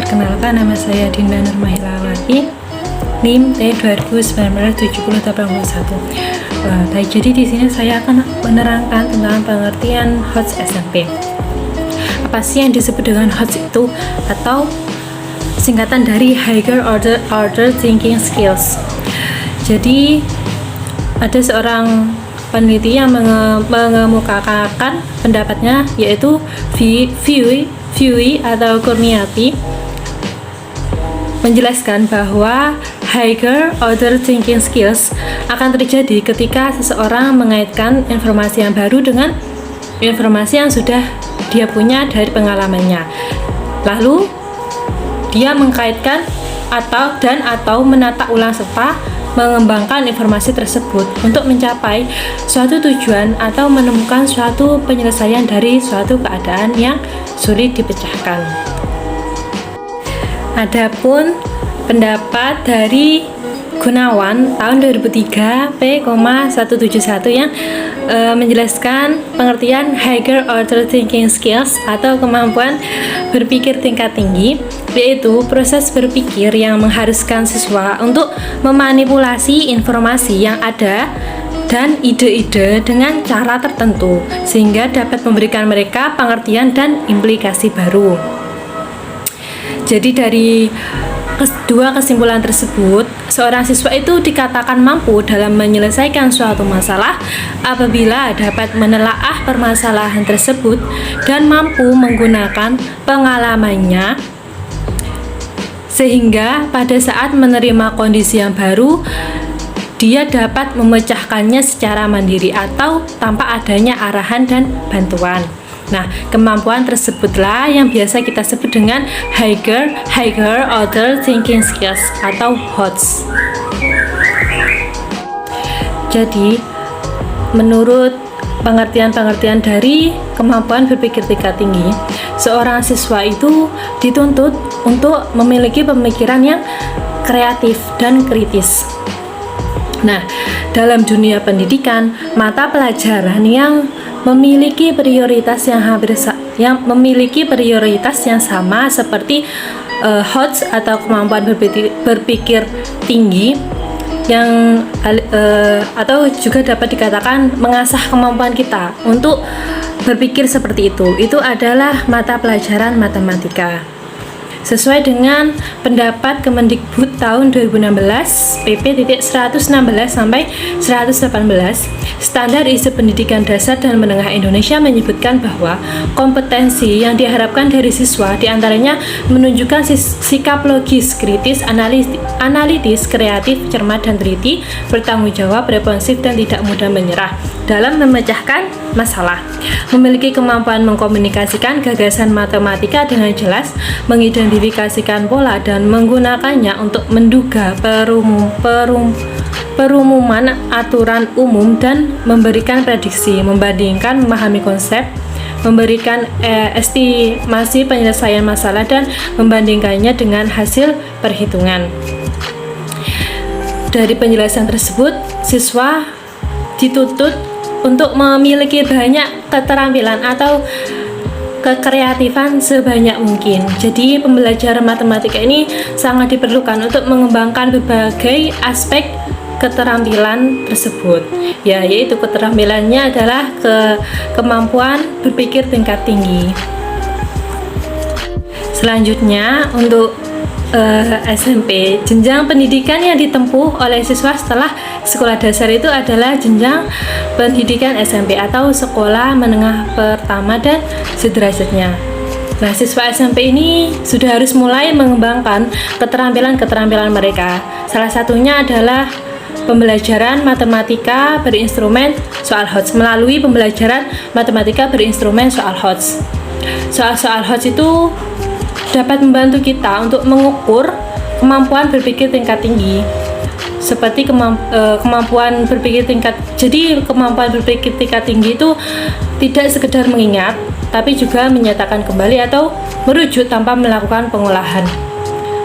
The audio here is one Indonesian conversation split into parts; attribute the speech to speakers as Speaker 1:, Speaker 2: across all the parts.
Speaker 1: Perkenalkan, nama saya Dinda Nurmahilawati, NIM T20197081. Jadi di sini saya akan menerangkan tentang pengertian HOTS SMP. Apa sih yang disebut dengan HOTS itu, atau singkatan dari Higher Order Thinking Skills. Jadi ada seorang peneliti yang mengemukakan pendapatnya, yaitu Viewey atau Kurniati, menjelaskan bahwa higher order thinking skills akan terjadi ketika seseorang mengaitkan informasi yang baru dengan informasi yang sudah dia punya dari pengalamannya. Lalu dia mengkaitkan atau menata ulang serta mengembangkan informasi tersebut untuk mencapai suatu tujuan atau menemukan suatu penyelesaian dari suatu keadaan yang sulit dipecahkan. Adapun pendapat dari Gunawan tahun 2003 P,171 yang menjelaskan pengertian higher order thinking skills atau kemampuan berpikir tingkat tinggi, yaitu proses berpikir yang mengharuskan siswa untuk memanipulasi informasi yang ada dan ide-ide dengan cara tertentu sehingga dapat memberikan mereka pengertian dan implikasi baru. Jadi dari dua kesimpulan tersebut, seorang siswa itu dikatakan mampu dalam menyelesaikan suatu masalah apabila dapat menelaah permasalahan tersebut dan mampu menggunakan pengalamannya, sehingga pada saat menerima kondisi yang baru, dia dapat memecahkannya secara mandiri atau tanpa adanya arahan dan bantuan. Nah, kemampuan tersebutlah yang biasa kita sebut dengan higher order thinking skills atau HOTS. Jadi, menurut pengertian dari kemampuan berpikir tingkat tinggi, seorang siswa itu dituntut untuk memiliki pemikiran yang kreatif dan kritis. Nah, dalam dunia pendidikan, mata pelajaran yang memiliki prioritas yang sama seperti HOTS atau kemampuan berpikir tinggi yang atau juga dapat dikatakan mengasah kemampuan kita untuk berpikir seperti itu. Itu adalah mata pelajaran matematika. Sesuai dengan pendapat Kemendikbud tahun 2016 PP.116 sampai 118, Standar Isi Pendidikan Dasar dan Menengah Indonesia menyebutkan bahwa kompetensi yang diharapkan dari siswa diantaranya menunjukkan sikap logis, kritis, analitis, kreatif, cermat dan teliti, bertanggung jawab, responsif dan tidak mudah menyerah dalam memecahkan masalah, memiliki kemampuan mengkomunikasikan gagasan matematika dengan jelas, mengidentifikasikan pola dan menggunakannya untuk menduga perumuman aturan umum dan memberikan prediksi, membandingkan, memahami konsep, memberikan estimasi penyelesaian masalah dan membandingkannya dengan hasil perhitungan. Dari penjelasan tersebut, siswa dituntut untuk memiliki banyak keterampilan atau kekreatifan sebanyak mungkin. Jadi pembelajaran matematika ini sangat diperlukan untuk mengembangkan berbagai aspek keterampilan tersebut. Yaitu keterampilannya adalah kemampuan berpikir tingkat tinggi. Selanjutnya untuk SMP, jenjang pendidikan yang ditempuh oleh siswa setelah sekolah dasar itu adalah jenjang pendidikan SMP atau sekolah menengah pertama dan sederajatnya. Nah, siswa SMP ini sudah harus mulai mengembangkan keterampilan mereka. Salah satunya adalah pembelajaran matematika berinstrumen soal HOTS. Melalui pembelajaran matematika berinstrumen soal HOTS, soal HOTS itu dapat membantu kita untuk mengukur kemampuan berpikir tingkat tinggi, seperti kemampuan berpikir tingkat. Jadi kemampuan berpikir tingkat tinggi itu tidak sekedar mengingat, tapi juga menyatakan kembali atau merujuk tanpa melakukan pengolahan.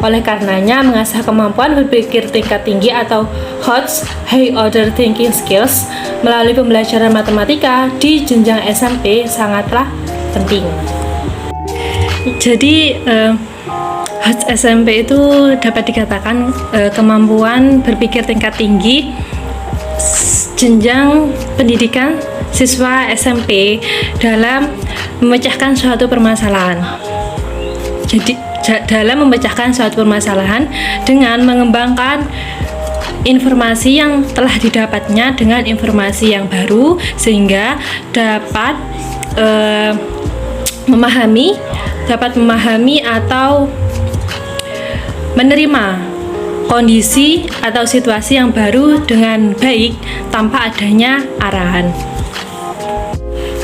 Speaker 1: Oleh karenanya, mengasah kemampuan berpikir tingkat tinggi atau HOTS (High Order Thinking Skills) melalui pembelajaran matematika di jenjang SMP sangatlah penting. Jadi HOT SMP itu dapat dikatakan kemampuan berpikir tingkat tinggi jenjang pendidikan siswa SMP dalam memecahkan suatu permasalahan. Jadi dalam memecahkan suatu permasalahan dengan mengembangkan informasi yang telah didapatnya dengan informasi yang baru, sehingga dapat memahami atau menerima kondisi atau situasi yang baru dengan baik tanpa adanya arahan.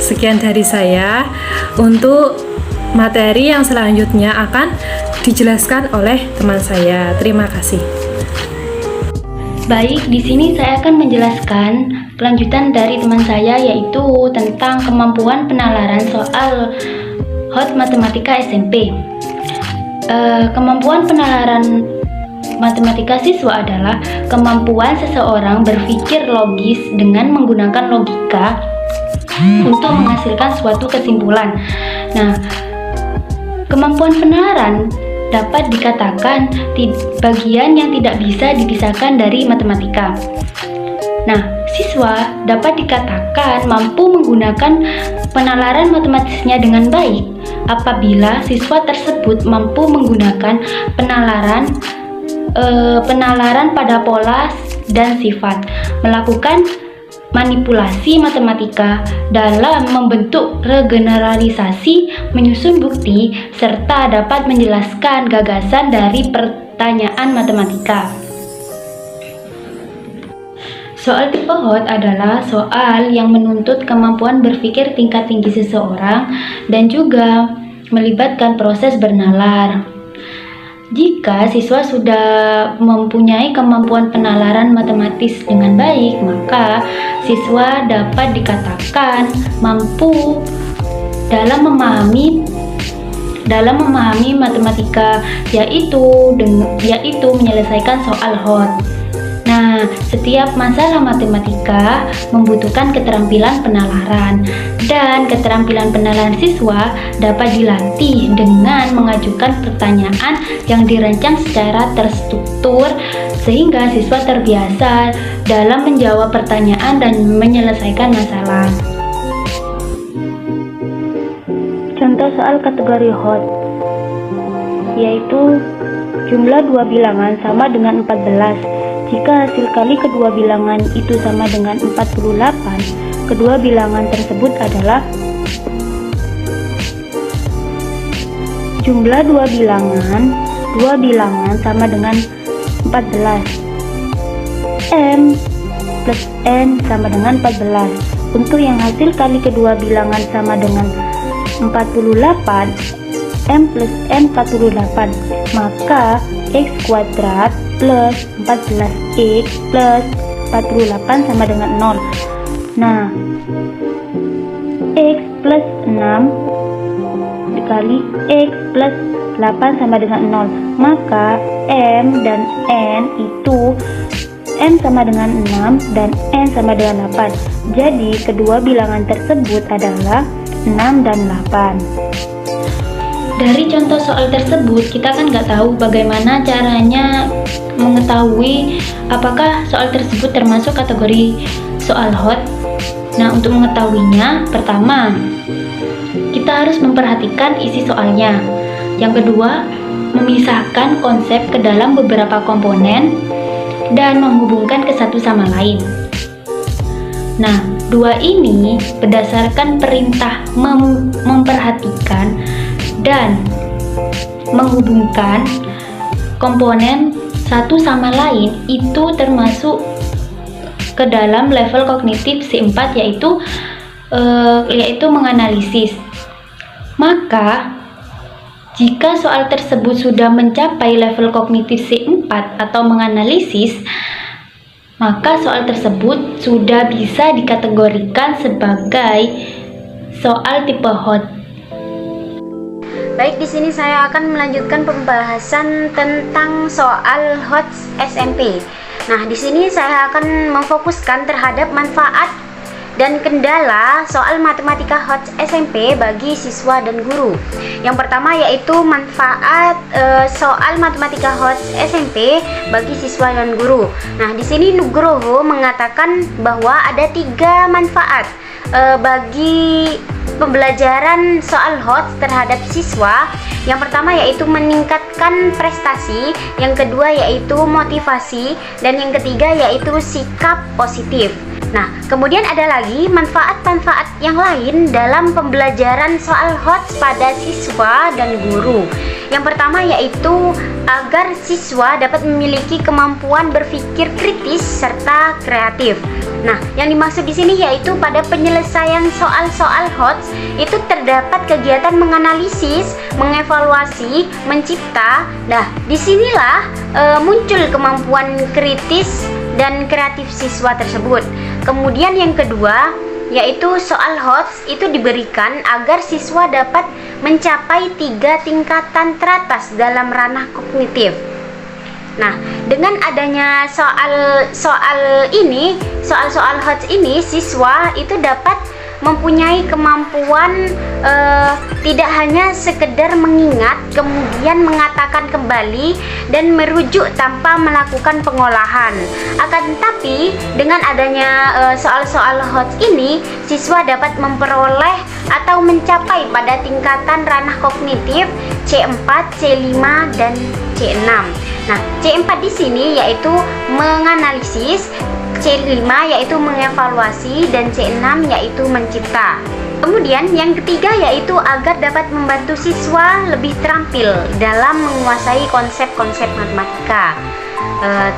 Speaker 1: Sekian dari saya. Untuk materi yang selanjutnya akan dijelaskan oleh teman saya. Terima kasih.
Speaker 2: Baik, di sini saya akan menjelaskan kelanjutan dari teman saya, yaitu tentang kemampuan penalaran soal HOT Matematika SMP. Kemampuan penalaran matematika siswa adalah kemampuan seseorang berpikir logis dengan menggunakan logika untuk menghasilkan suatu kesimpulan. Nah, kemampuan penalaran dapat dikatakan bagian yang tidak bisa dipisahkan dari matematika. Nah, siswa dapat dikatakan mampu menggunakan penalaran matematisnya dengan baik apabila siswa tersebut mampu menggunakan penalaran pada pola dan sifat, melakukan manipulasi matematika dalam membentuk regeneralisasi, menyusun bukti, serta dapat menjelaskan gagasan dari pertanyaan matematika. Soal tipe HOT adalah soal yang menuntut kemampuan berpikir tingkat tinggi seseorang dan juga melibatkan proses bernalar. Jika siswa sudah mempunyai kemampuan penalaran matematis dengan baik, maka siswa dapat dikatakan mampu dalam memahami matematika, yaitu menyelesaikan soal HOT. Nah, setiap masalah matematika membutuhkan keterampilan penalaran, dan keterampilan penalaran siswa dapat dilatih dengan mengajukan pertanyaan yang dirancang secara terstruktur, sehingga siswa terbiasa dalam menjawab pertanyaan dan menyelesaikan masalah. Contoh soal kategori HOT, yaitu jumlah dua bilangan sama dengan 14. Jika hasil kali kedua bilangan itu sama dengan 48, kedua bilangan tersebut adalah jumlah dua bilangan sama dengan 14. M plus N sama dengan 14. Untuk yang hasil kali kedua bilangan sama dengan 48, M plus N 48, maka X kuadrat plus 14X plus 48 sama dengan 0. Nah, X plus 6 dikali X plus 8 sama dengan 0, maka M dan N itu M sama dengan 6 dan N sama dengan 8. Jadi kedua bilangan tersebut adalah 6 dan 8. Dari contoh soal tersebut, kita kan nggak tahu bagaimana caranya mengetahui apakah soal tersebut termasuk kategori soal HOT. Nah, untuk mengetahuinya, pertama, kita harus memperhatikan isi soalnya. Yang kedua, memisahkan konsep ke dalam beberapa komponen dan menghubungkan ke satu sama lain. Nah, dua ini berdasarkan perintah memperhatikan dan menghubungkan komponen satu sama lain itu termasuk ke dalam level kognitif C4, yaitu menganalisis. Maka jika soal tersebut sudah mencapai level kognitif C4 atau menganalisis, maka soal tersebut sudah bisa dikategorikan sebagai soal tipe HOT.
Speaker 3: Baik, di sini saya akan melanjutkan pembahasan tentang soal HOT SMP. Nah, di sini saya akan memfokuskan terhadap manfaat dan kendala soal matematika HOTS SMP bagi siswa dan guru. Yang pertama yaitu manfaat soal matematika HOTS SMP bagi siswa dan guru. Nah, di sini Nugroho mengatakan bahwa ada 3 manfaat bagi pembelajaran soal HOTS terhadap siswa. Yang pertama yaitu meningkatkan prestasi, yang kedua yaitu motivasi, dan yang ketiga yaitu sikap positif. Nah, kemudian ada lagi manfaat-manfaat yang lain dalam pembelajaran soal HOTS pada siswa dan guru. Yang pertama yaitu agar siswa dapat memiliki kemampuan berpikir kritis serta kreatif. Nah, yang dimaksud di sini yaitu pada penyelesaian soal-soal HOTS itu terdapat kegiatan menganalisis, mengevaluasi, mencipta. Nah, disinilah muncul kemampuan kritis dan kreatif siswa tersebut. Kemudian yang kedua yaitu soal HOTS itu diberikan agar siswa dapat mencapai 3 tingkatan teratas dalam ranah kognitif. Nah, dengan adanya soal HOTS ini, siswa itu dapat mempunyai kemampuan tidak hanya sekedar mengingat, kemudian mengatakan kembali dan merujuk tanpa melakukan pengolahan. Akan tetapi dengan adanya soal-soal HOTS ini, siswa dapat memperoleh atau mencapai pada tingkatan ranah kognitif C4, C5, dan C6. Nah, C4 di sini yaitu menganalisis, C5 yaitu mengevaluasi, dan C6 yaitu mencipta. Kemudian yang ketiga yaitu agar dapat membantu siswa lebih terampil dalam menguasai konsep-konsep matematika.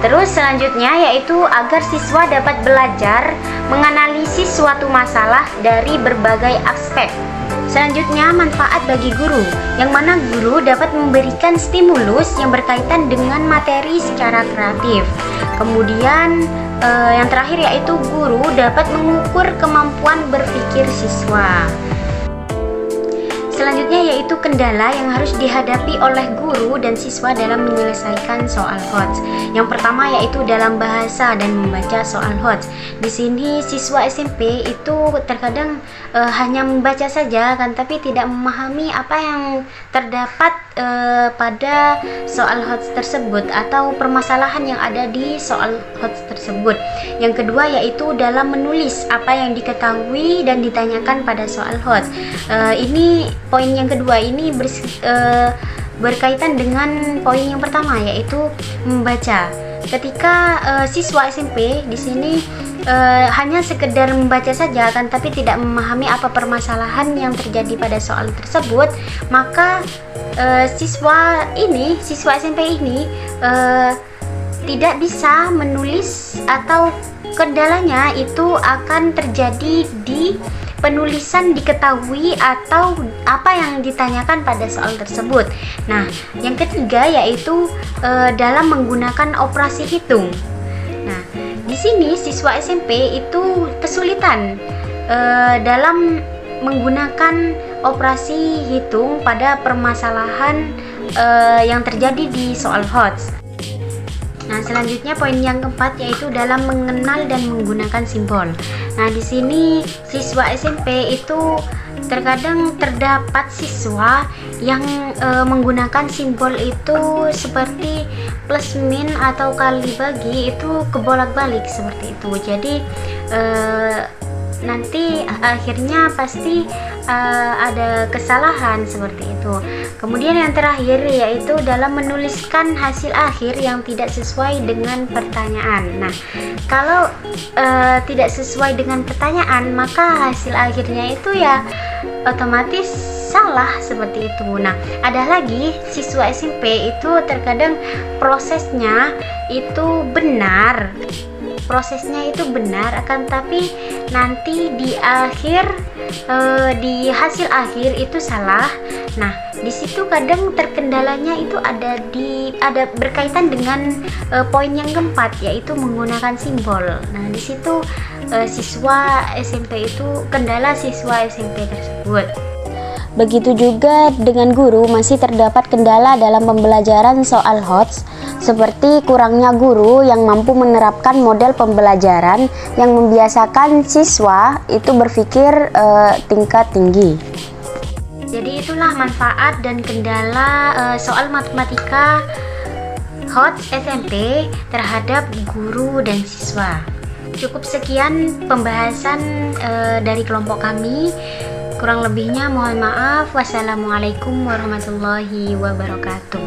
Speaker 3: Terus selanjutnya yaitu agar siswa dapat belajar menganalisis suatu masalah dari berbagai aspek. Selanjutnya manfaat bagi guru, yang mana guru dapat memberikan stimulus yang berkaitan dengan materi secara kreatif. Kemudian yang terakhir yaitu guru dapat mengukur kemampuan berpikir siswa. Selanjutnya yaitu kendala yang harus dihadapi oleh guru dan siswa dalam menyelesaikan soal HOTS. Yang pertama yaitu dalam bahasa dan membaca soal HOTS. Di sini siswa SMP itu terkadang hanya membaca saja kan, tapi tidak memahami apa yang terdapat pada soal HOTS tersebut atau permasalahan yang ada di soal HOTS tersebut. Yang kedua yaitu dalam menulis apa yang diketahui dan ditanyakan pada soal HOTS. Ini poin yang kedua ini berkaitan dengan poin yang pertama yaitu membaca. Ketika siswa SMP di sini hanya sekedar membaca saja kan, tapi tidak memahami apa permasalahan yang terjadi pada soal tersebut, maka siswa SMP ini tidak bisa menulis, atau kendalanya itu akan terjadi di penulisan diketahui atau apa yang ditanyakan pada soal tersebut. Nah, yang ketiga yaitu dalam menggunakan operasi hitung. Nah, di sini siswa SMP itu kesulitan dalam menggunakan operasi hitung pada permasalahan yang terjadi di soal HOTS. Nah, selanjutnya poin yang keempat yaitu dalam mengenal dan menggunakan simbol. Nah, di sini siswa SMP itu terkadang terdapat siswa yang menggunakan simbol itu seperti plus min atau kali bagi itu kebolak-balik seperti itu. Jadi nanti akhirnya pasti ada kesalahan seperti itu. Kemudian yang terakhir yaitu dalam menuliskan hasil akhir yang tidak sesuai dengan pertanyaan. Nah, kalau tidak sesuai dengan pertanyaan, maka hasil akhirnya itu ya otomatis salah seperti itu. Nah, ada lagi siswa SMP itu terkadang prosesnya itu benar, akan tapi nanti di akhir di hasil akhir itu salah. Nah, di situ kadang terkendalanya itu ada berkaitan dengan poin yang keempat yaitu menggunakan simbol. Nah, di situ kendala siswa SMP tersebut. Begitu juga dengan guru, masih terdapat kendala dalam pembelajaran soal HOTS, seperti kurangnya guru yang mampu menerapkan model pembelajaran yang membiasakan siswa itu berpikir tingkat tinggi. Jadi itulah manfaat dan kendala soal matematika HOTS SMP terhadap guru dan siswa. Cukup sekian pembahasan dari kelompok kami. Kurang lebihnya mohon maaf. Wassalamualaikum warahmatullahi wabarakatuh.